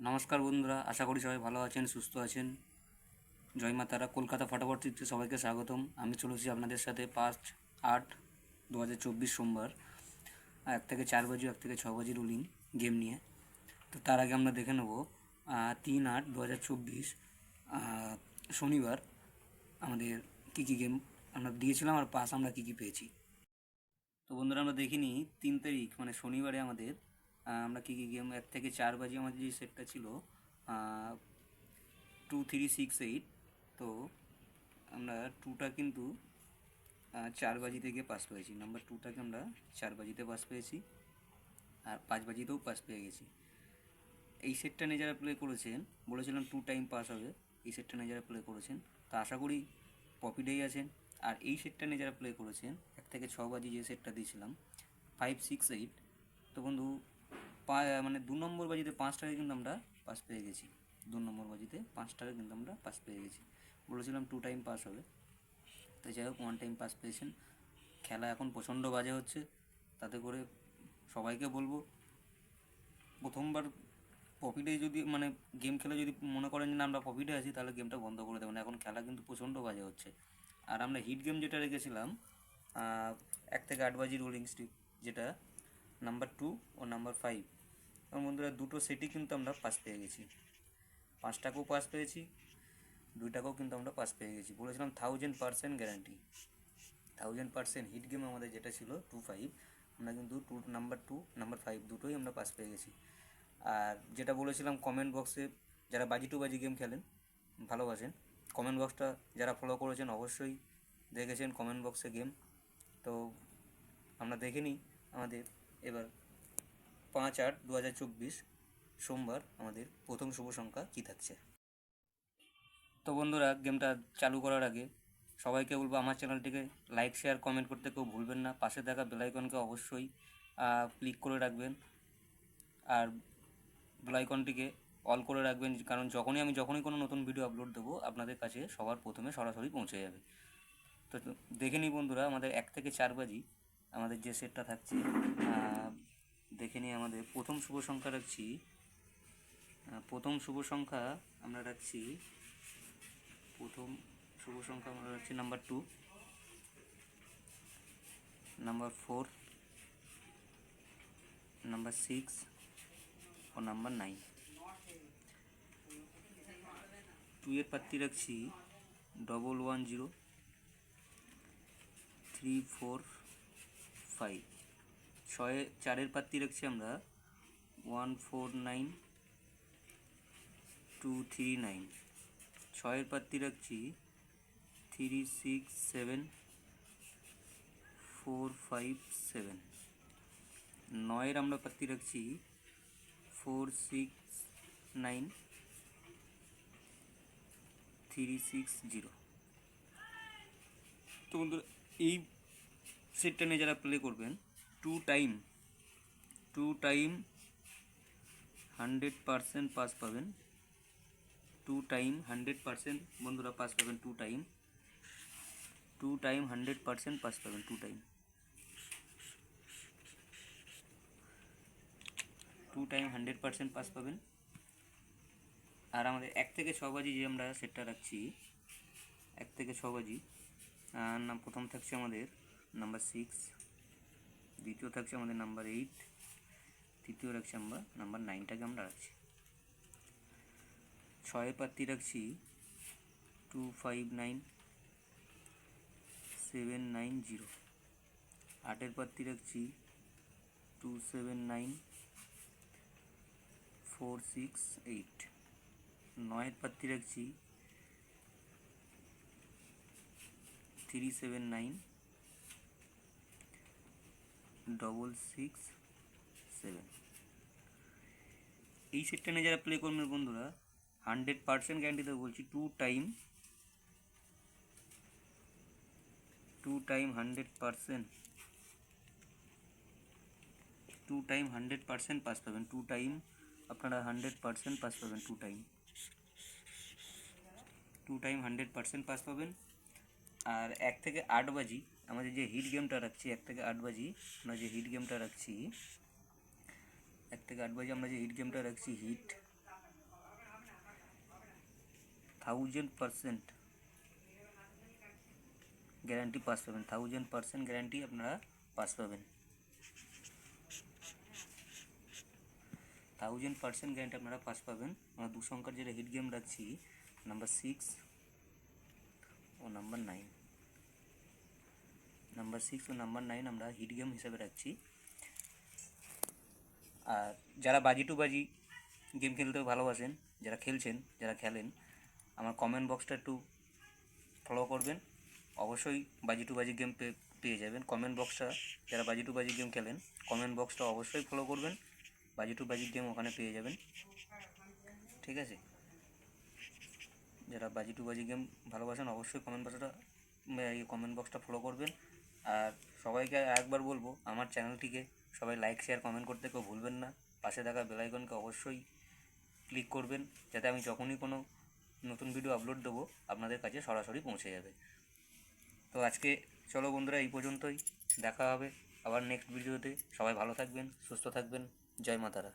নমস্কার বন্ধুরা, আশা করি সবাই ভালো আছেন, সুস্থ আছেন। জয় মা তারা। কলকাতা ফটাফটিতে সবাইকে স্বাগতম। আমি চলেছি আপনাদের সাথে 5/8/2024 সোমবার 1 থেকে 4 বাজি 1 থেকে 6 বাজি রুলিং গেম নিয়ে। তো তার আগে আমরা দেখে নেব 3/8/2024 শনিবার আমাদের কী কী গেম আমরা দিয়েছিলাম আর পাস আমরা কী কী পেয়েছি। তো বন্ধুরা, আমরা দেখিনি 3 তারিখ মানে শনিবারে আমাদের আমরা কী কী গেম 1 থেকে 4 বাজি আমাদের যে সেটটা ছিল 2368। তো আমরা টুটা কিন্তু 4 বাজি থেকে পাস পেয়েছি। নাম্বার টুটাকে আমরা 4 বাজিতে পাস পেয়েছি আর 5 বাজিতেও পাস পেয়ে গেছি। এই সেটটা নিয়ে যারা প্লে করেছেন, বলেছিলাম 2 টাইম পাস হবে। এই সেটটা নিয়ে যারা প্লে করেছেন তা আশা করি প্রফিটেই আছেন। আর এই সেটটা নিয়ে যারা প্লে করেছেন 1 থেকে 6 বাজি যে সেটটা দিয়েছিলাম 568, তো বন্ধু মানে 2 নম্বর বাজিতে 5 টাকা কিন্তু আমরা পাস পেয়ে গেছি। 2 নম্বর বাজিতে 5 টাকা কিন্তু আমরা পাস পেয়ে গেছি। বলেছিলাম 2 টাইম পাস হবে, তো যাই হোক 1 টাইম পাস পেয়েছেন। খেলা এখন প্রচণ্ড বাজে হচ্ছে, তাতে করে সবাইকে বলবো প্রথমবার প্রফিটে যদি মানে গেম খেলে যদি মনে করেন যে না আমরা প্রফিটে আছি, তাহলে গেমটা বন্ধ করে দেবেন। এখন খেলা কিন্তু প্রচণ্ড বাজে হচ্ছে। আর আমরা হিট গেম যেটা রেখেছিলাম 1 থেকে 8 বাজি রোলিং স্টিক, যেটা নাম্বার 2 ও নাম্বার 5, এবং বন্ধুরা দুটো সেটই কিন্তু আমরা পাস পেয়ে গেছি। 5 টাকাও পাস পেয়েছি, 2 টাকাও কিন্তু আমরা পাস পেয়ে গেছি। বলেছিলাম 1000% গ্যারান্টি। 1000% হিট গেম আমাদের যেটা ছিল 2-5, আমরা কিন্তু নাম্বার 2 নাম্বার 5 দুটোই আমরা পাস পেয়ে গেছি। আর যেটা বলেছিলাম কমেন্ট বক্সে, যারা বাজি টু বাজি গেম খেলেন ভালোবাসেন, কমেন্ট বক্সটা যারা ফলো করেছেন অবশ্যই দেখেছেন কমেন্ট বক্সে গেম। তো আমরা দেখে নিই আমাদের এবার 5/8/2024 সোমবার আমাদের প্রথম শুভ সংখ্যা কী থাকছে। তো বন্ধুরা, গেমটা চালু করার আগে সবাইকে বলবো আমার চ্যানেলটিকে লাইক শেয়ার কমেন্ট করতে কেউ ভুলবেন না। পাশে থাকা বেল আইকনকে অবশ্যই ক্লিক করে রাখবেন আর বেল আইকনটিকে অল করে রাখবেন, কারণ যখনই কোনো নতুন ভিডিও আপলোড দেবো আপনাদের কাছে সবার প্রথমে সরাসরি পৌঁছে যাবে। তো দেখে নিই বন্ধুরা, আমাদের 1 থেকে 4 বাজি আমাদের যে সেটটা থাকছে দেখে নিই। আমাদের প্রথম শুভ সংখ্যা রাখছি আমরা রাখছি নাম্বার 2, নাম্বার 4, নাম্বার 6 ও নাম্বার 9। 2 এর প্রার্থী রাখছি 110 345। 4 এর প্রার্থী রাখছি আমরা 149239। 6 এর প্রার্থী রাখছি 367457। 9 এর আমরা প্রার্থী রাখছি 469360। তো বন্ধুরা, এই সেটটা নিয়ে যারা প্লে করবেন 2 টাইম 100% পাস পাবেন। 2 টাইম 100% বন্ধুরা পাস পাবেন। 2 টাইম 100% পাস পাবেন। 2 টাইম 100% পাস পাবেন। আর আমাদের 1 থেকে 6 বাজি যে আমরা সেটটা রাখছি 1 থেকে 6 বাজি, প্রথম থাকছে আমাদের নাম্বার 6, দ্বিতীয় থাকছে আমাদের নাম্বার 8, তৃতীয় রাখছি আমরা নাম্বার 9টাকে আমরা রাখছি। 6 প্রার্থী রাখছি 259790। 8 প্রার্থী রাখছি 279468। 9 প্রার্থী রাখছি 379667। এই সেটটা নিয়ে যারা প্লে করবেন বন্ধুরা 100% গ্যারান্টিতে বলছি 2 টাইম 100%, 2 টাইম 100% পাস পাবেন। 2 টাইম আপনারা 100% পাস পাবেন। 2 টাইম 100% পাস পাবেন। আর 1 থেকে 8 বাজি আমাদের যে হিট গেমটা রাখছি 1 থেকে 8 বাজি আমরা যে হিট গেমটা রাখছি হিট 1000% গ্যারান্টি পাস পাবেন, 1000% গ্যারান্টি আপনারা পাস পাবেন, 1000% গ্যারান্টি আপনারা পাস পাবেন। আমরা 2 সংখ্যার যেটা হিট গেম রাখছি, নাম্বার 6 ও নাম্বার 9, নাম্বার 6 ও নাম্বার 9 আমরা হিট গেম হিসাবে রাখছি। আর যারা বাজি টু বাজি গেম খেলতেও ভালোবাসেন, যারা খেলছেন, যারা খেলেন, আমার কমেন্ট বক্সটা একটু ফলো করবেন, অবশ্যই বাজি টু বাজি গেম পেয়ে যাবেন। কমেন্ট বক্সটা, যারা বাজি টু বাজি গেম খেলেন, কমেন্ট বক্সটা অবশ্যই ফলো করবেন, বাজি টু বাজি গেম ওখানে পেয়ে যাবেন, ঠিক আছে? যারা বাজি টু বাজি গেম ভালোবাসেন অবশ্যই কমেন্ট বক্সটা ফলো করবেন। আর সবাইকে একবার বলবো, আমার চ্যানেলটিকে সবাই লাইক শেয়ার কমেন্ট করতে কেউ ভুলবেন না। পাশে থাকা বেল আইকনকে অবশ্যই ক্লিক করবেন, যাতে আমি যখনই কোনো নতুন ভিডিও আপলোড দেবো আপনাদের কাছে সরাসরি পৌঁছে যাবে। তো আজকে চলো বন্ধুরা, এই পর্যন্তই, দেখা হবে আবার নেক্সট ভিডিওতে। সবাই ভালো থাকবেন, সুস্থ থাকবেন, জয় মা তারা।